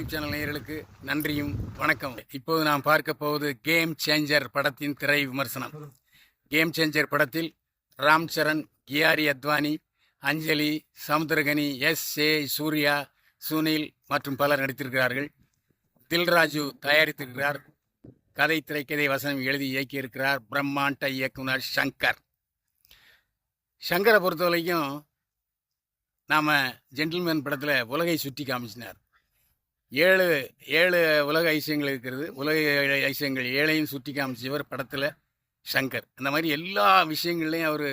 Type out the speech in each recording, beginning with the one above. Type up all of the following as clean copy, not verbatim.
YouTube channel நேயர்களுக்கு நன்றியும் வணக்கம். இப்போது நாம் பார்க்க போவது கேம் சேஞ்சர் படத்தின் திரை விமர்சனம். கேம் சேஞ்சர் படத்தில் ராம் சரண், கியாரி அத்வானி, அஞ்சலி, சமுத்திரகனி, S.A. சூர்யா, சுனில் மற்றும் பலர் நடித்திருக்கிறார்கள். தில்ராஜு தயாரித்திருக்கிறார். கதை, திரைக்கதை, வசனம் எழுதி இயக்கியிருக்கிறார் பிரம்மாண்ட இயக்குனர் சங்கர். சங்கரை பொறுத்த வரைக்கும் நாம் ஜென்டில்மேன் படத்தில் உலகை சுற்றி காமிச்சினார். ஏழு உலக ஐசியங்கள் இருக்கிறது. உலக ஐசியங்கள் 7ஐயும் சுற்றி காமிச்சவர் படத்தில் சங்கர். அந்த மாதிரி எல்லா விஷயங்கள்லையும் அவர்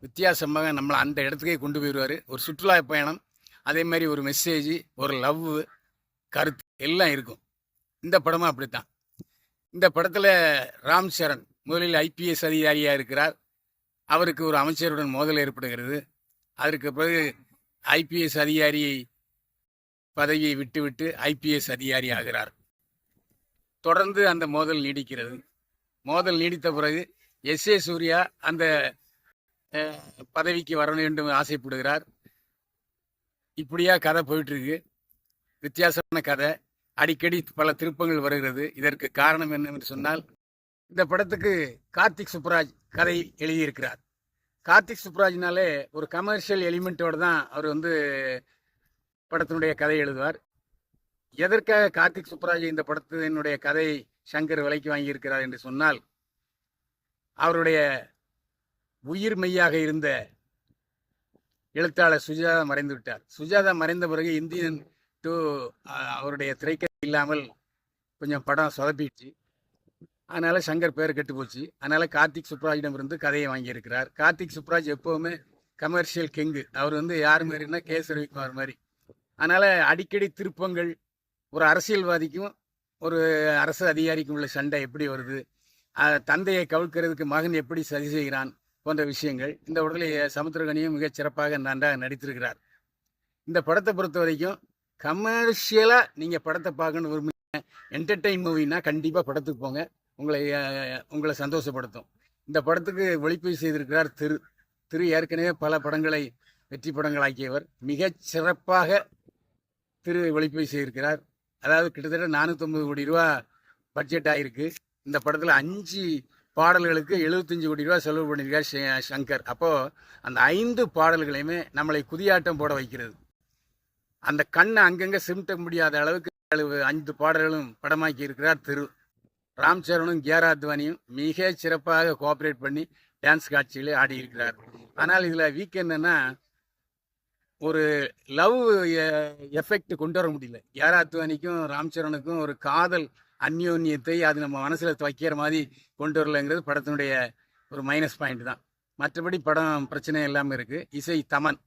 வித்தியாசமாக நம்மளை அந்த இடத்துக்கே கொண்டு போயிடுவார். ஒரு சுற்றுலா பயணம், அதே மாதிரி ஒரு மெசேஜ், ஒரு லவ், கருத்து எல்லாம் இருக்கும். இந்த படமும் அப்படித்தான். இந்த படத்தில் ராம் சரண் முதலில் IPS அதிகாரியாக இருக்கிறார். அவருக்கு ஒரு அமைச்சருடன் மோதல் ஏற்படுகிறது. அதற்கு பிறகு IPS அதிகாரி பதவியை விட்டுவிட்டு IPS அதிகாரி ஆகிறார். தொடர்ந்து அந்த மோதல் நீடிக்கிறது. மோதல் நீடித்த பிறகு S.A. சூர்யா அந்த பதவிக்கு வர வேண்டும் ஆசைப்படுகிறார். இப்படியா கதை போயிட்டு இருக்கு. வித்தியாசமான கதை. அடிக்கடி பல திருப்பங்கள் வருகிறது. இதற்கு காரணம் என்னவென்று சொன்னால், இந்த படத்துக்கு கார்த்திக் சுப்புராஜ் கதை எழுதியிருக்கிறார். கார்த்திக் சுப்புராஜ்னாலே ஒரு கமர்ஷியல் எலிமெண்ட்டோடு தான் அவர் படத்தினுடைய கதை எழுதுவார். எதற்காக கார்த்திக் சுப்புராஜ் இந்த படத்தினுடைய கதை சங்கர் விலைக்கு வாங்கியிருக்கிறார் என்று சொன்னால், அவருடைய உயிர் மெய்யாக இருந்த எழுத்தாளர் சுஜாதா மறைந்து விட்டார். சுஜாதா மறைந்த பிறகு இந்தியன் 2 அவருடைய திரைக்கதை இல்லாமல் கொஞ்சம் படம் சொதப்பிடுச்சு. அதனால் சங்கர் பேர் கெட்டு போச்சு. அதனால் கார்த்திக் சுப்புராஜிடமிருந்து கதையை வாங்கியிருக்கிறார். கார்த்திக் சுப்புராஜ் எப்போவுமே கமர்ஷியல் கிங்கு. அவர் யார் மாதிரின்னா K. ரவிக்குமார் மாதிரி. அதனால் அடிக்கடி திருப்பங்கள், ஒரு அரசியல்வாதிக்கும் ஒரு அரசு அதிகாரிக்கும் உள்ள சண்டை எப்படி வருது, தந்தையை கவிழ்க்கிறதுக்கு மகன் எப்படி சதி செய்கிறான் போன்ற விஷயங்கள் இந்த உடலை சமுத்திரகனியும் மிகச் சிறப்பாக நன்றாக நடித்திருக்கிறார். இந்த படத்தை பொறுத்த வரைக்கும் கமர்ஷியலாக நீங்கள் படத்தை பார்க்கணுன்னு விரும்புங்க, என்டர்டெயின் மூவின்னா கண்டிப்பாக படத்துக்கு போங்க. உங்களை சந்தோஷப்படுத்தும். இந்த படத்துக்கு ஒளிப்பதிவு செய்திருக்கிறார் திரு ஏற்கனவே பல படங்களை வெற்றி படங்களாக்கியவர். மிகச் சிறப்பாக ஒளிப்பதிவு செய்திருக்கிறார். அதாவது கிட்டத்தட்ட 450 கோடி ரூபா பட்ஜெட் ஆகிருக்கு. இந்த படத்தில் 5 பாடல்களுக்கு 75 கோடி ரூபா செலவு பண்ணியிருக்கார் சங்கர். அப்போது அந்த 5 பாடல்களையுமே நம்மளை குதியாட்டம் போட வைக்கிறது. அந்த கண்ணை அங்கங்கே சிமிட்ட முடியாத அளவுக்கு 5 பாடல்களும் படமாக்கி இருக்கிறார் ராம் சரணும் கியாரி அத்வானியும் மிக சிறப்பாக கோஆப்ரேட் பண்ணி டான்ஸ் காட்சிகளே ஆடி இருக்கிறார். ஆனால் இதில் வீக் என்னன்னா, ஒரு லவ் எஃபெக்ட் கொண்டு வர முடியல. கியாரி அத்வானிக்கும் ராம் சரணுக்கும் ஒரு காதல் அந்யோன்யத்தை அது நம்ம மனசில் வைக்கிற மாதிரி கொண்டு வரலைங்கிறது படத்தினுடைய ஒரு மைனஸ் பாயிண்ட் தான். மற்றபடி படம் பிரச்சனை எல்லாமே இருக்குது. இசை தமன்,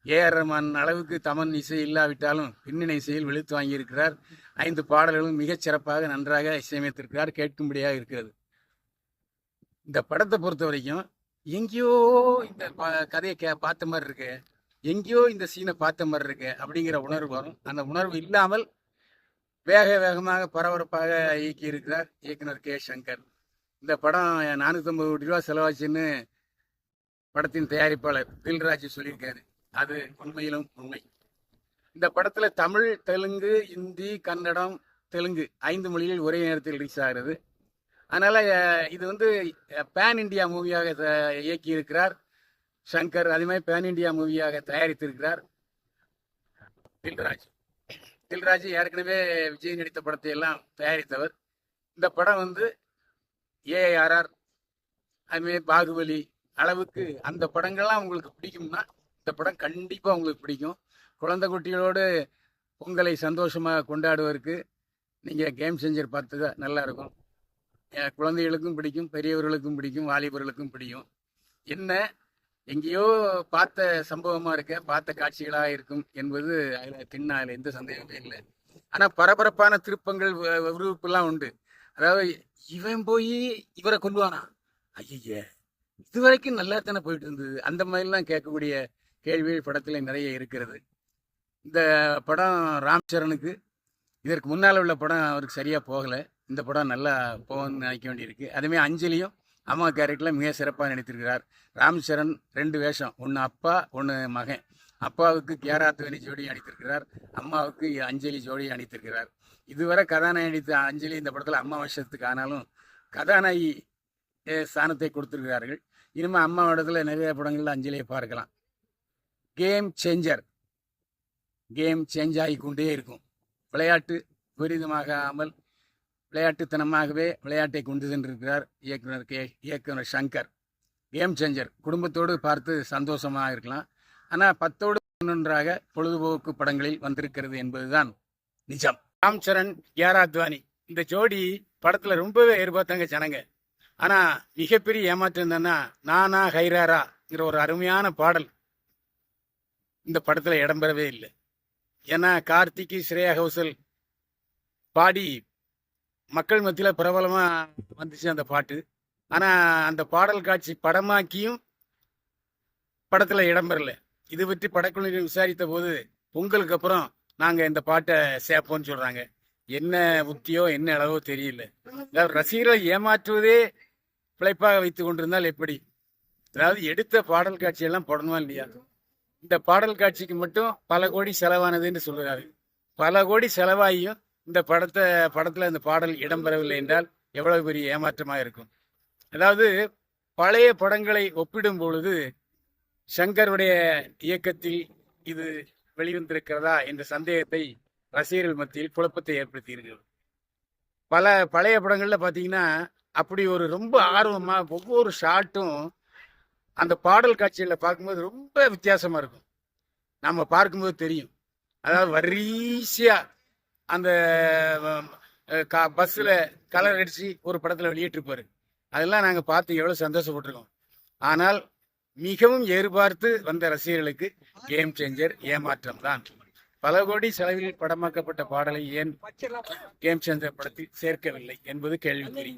A.R. ரஹ்மான் அளவுக்கு தமன் இசை இல்லாவிட்டாலும் பின்னணி இசையில் வெளுத்து வாங்கியிருக்கிறார். 5 பாடல்களும் மிகச் சிறப்பாக நன்றாக இசையமைத்திருக்கிறார். கேட்கும்படியாக இருக்கிறது. இந்த படத்தை பொறுத்த வரைக்கும் எங்கேயோ இந்த கதையை பார்த்த மாதிரி இருக்கு, எங்கேயோ இந்த சீனை பார்த்த மாதிரி இருக்கு அப்படிங்கிற உணர்வு வரும். அந்த உணர்வு இல்லாமல் வேகமாக பரபரப்பாக இயக்கி இருக்கிறார் இயக்குனர் K. சங்கர். இந்த படம் 450 கோடி ரூபா செலவாச்சுன்னு படத்தின் தயாரிப்பாளர் தில்ராஜு சொல்லியிருக்காரு. அது உண்மையிலும் உண்மை. இந்த படத்தில் தமிழ், தெலுங்கு, இந்தி, கன்னடம், தெலுங்கு 5 மொழியில் ஒரே நேரத்தில் ரிலீஸ் ஆகிறது. அதனால் இது பேன் இண்டியா மூவியாக இயக்கி இருக்கிறார் சங்கர். அதே மாதிரி பேன் இண்டியா மூவியாக தயாரித்திருக்கிறார் தில்ராஜ். ஏற்கனவே விஜய் நடித்த படத்தை எல்லாம் தயாரித்தவர். இந்த படம் ARR அதுமாரி பாகுபலி அளவுக்கு அந்த படங்கள்லாம் உங்களுக்கு பிடிக்கும்னா இந்த படம் கண்டிப்பாக உங்களுக்கு பிடிக்கும். குழந்தை குட்டிகளோடு பொங்கலை சந்தோஷமாக கொண்டாடுவதற்கு நீங்கள் கேம் சேஞ்சர் பார்த்து நல்லாயிருக்கும். குழந்தைகளுக்கும் பிடிக்கும், பெரியவர்களுக்கும் பிடிக்கும், வாலிபர்களுக்கும் பிடிக்கும். என்ன எங்கேயோ பார்த்த சம்பவமாக இருக்க, பார்த்த காட்சிகளாக இருக்கும் என்பது அதில் எந்த சந்தேகமே இல்லை. ஆனால் பரபரப்பான திருப்பங்கள், விறுவிறுப்புலாம் உண்டு. அதாவது இவன் போய் இவரை கொல்லுவானா, ஐய இது வரைக்கும் நல்லா தானே போயிட்டு இருந்தது, அந்த மாதிரிலாம் கேட்கக்கூடிய கேள்விகள் படத்தில் நிறைய இருக்கிறது. இந்த படம் ராம் சரணுக்கு இதற்கு முன்னால் உள்ள படம் அவருக்கு சரியாக போகலை. இந்த படம் நல்லா போகணும்னு நினைக்க வேண்டியிருக்கு. அதுமாதிரி அஞ்சலியும் அம்மா கேரக்டரில் மிக சிறப்பாக நடித்திருக்கிறார். ராம் சரண் 2 வேஷம், ஒன்று அப்பா, ஒன்று மகன். அப்பாவுக்கு கியாராத்வனி ஜோடி அடித்திருக்கிறார், அம்மாவுக்கு அஞ்சலி ஜோடி அடித்திருக்கிறார். இதுவரை கதாநாயகி நடித்த அஞ்சலி இந்த படத்தில் அம்மா வருஷத்துக்கு ஆனாலும் கதாநாயகி ஸ்தானத்தை கொடுத்திருக்கிறார்கள். இனிமேல் அம்மா இடத்துல நிறைய படங்களில் அஞ்சலியை பார்க்கலாம். கேம் சேஞ்சர், கேம் சேஞ்ச் ஆகி கொண்டே இருக்கும். விளையாட்டு விபரீதமாகாமல் விளையாட்டுத்தனமாகவே விளையாட்டை கொண்டு சென்றிருக்கிறார் இயக்குனர் சங்கர். கேம் சேஞ்சர் குடும்பத்தோடு பார்த்து சந்தோஷமாக இருக்கலாம். ஆனால் 10ஓடு 11ஆக பொழுதுபோக்கு படங்களில் வந்திருக்கிறது என்பதுதான் நிஜம். ராம் சரண், கியாராத்வானி இந்த ஜோடி படத்தில் ரொம்பவே எதிர்பார்த்தாங்க ஜனங்க. ஆனால் மிகப்பெரிய ஏமாற்றம் என்னன்னா, நானா ஹைராராங்கிற ஒரு அருமையான பாடல் இந்த படத்தில் இடம்பெறவே இல்லை. ஏன்னா கார்த்திக், ஸ்ரேயா கோஷல் பாடி மக்கள் மத்தியில் பிரபலமாக வந்துச்சு அந்த பாட்டு. ஆனால் அந்த பாடல் காட்சி படமாக்கியும் படத்தில் இடம்பெறல. இது பற்றி படக்குழுவினர் விசாரித்த போது பொங்கலுக்கு அப்புறம் நாங்கள் இந்த பாட்டை சேர்ப்போம்னு சொல்கிறாங்க. என்ன புத்தியோ என்ன அளவோ தெரியல. அதாவது ரசிகர்களை ஏமாற்றுவதே பிழைப்பாக வைத்து கொண்டிருந்தால் எப்படி? அதாவது எடுத்த பாடல் காட்சியெல்லாம் போடணுமா இல்லையா? இந்த பாடல் காட்சிக்கு மட்டும் பல கோடி செலவானதுன்னு சொல்கிறாரு. பல கோடி செலவாகியும் இந்த படத்தில் இந்த பாடல் இடம்பெறவில்லை என்றால் எவ்வளவு பெரிய ஏமாற்றமாக இருக்கும். அதாவது பழைய படங்களை ஒப்பிடும் பொழுது சங்கருடைய இயக்கத்தில் இது வெளிவந்திருக்கிறதா என்ற சந்தேகத்தை ரசிகர்கள் மத்தியில் குழப்பத்தை ஏற்படுத்தியிருக்கிறது. பல பழைய படங்கள்ல பார்த்தீங்கன்னா அப்படி ஒரு ரொம்ப ஆர்வமா ஒவ்வொரு ஷாட்டும் அந்த பாடல் காட்சிகளை பார்க்கும்போது ரொம்ப வித்தியாசமா இருக்கும். நம்ம பார்க்கும்போது தெரியும். அதாவது வரிசையா அந்த பஸ்ஸில் கலர் அடித்து ஒரு படத்தில் வெளியிட்டிருப்பாரு. அதெல்லாம் நாங்கள் பார்த்து எவ்வளோ சந்தோஷப்பட்டிருக்கோம். ஆனால் மிகவும் எதிர்பார்த்து வந்த ரசிகர்களுக்கு கேம் சேஞ்சர் ஏமாற்றம் தான். பல கோடி செலவில் படமாக்கப்பட்ட பாடலை ஏன் கேம் சேஞ்சர் படத்தில் சேர்க்கவில்லை என்பது கேள்விக்குறி.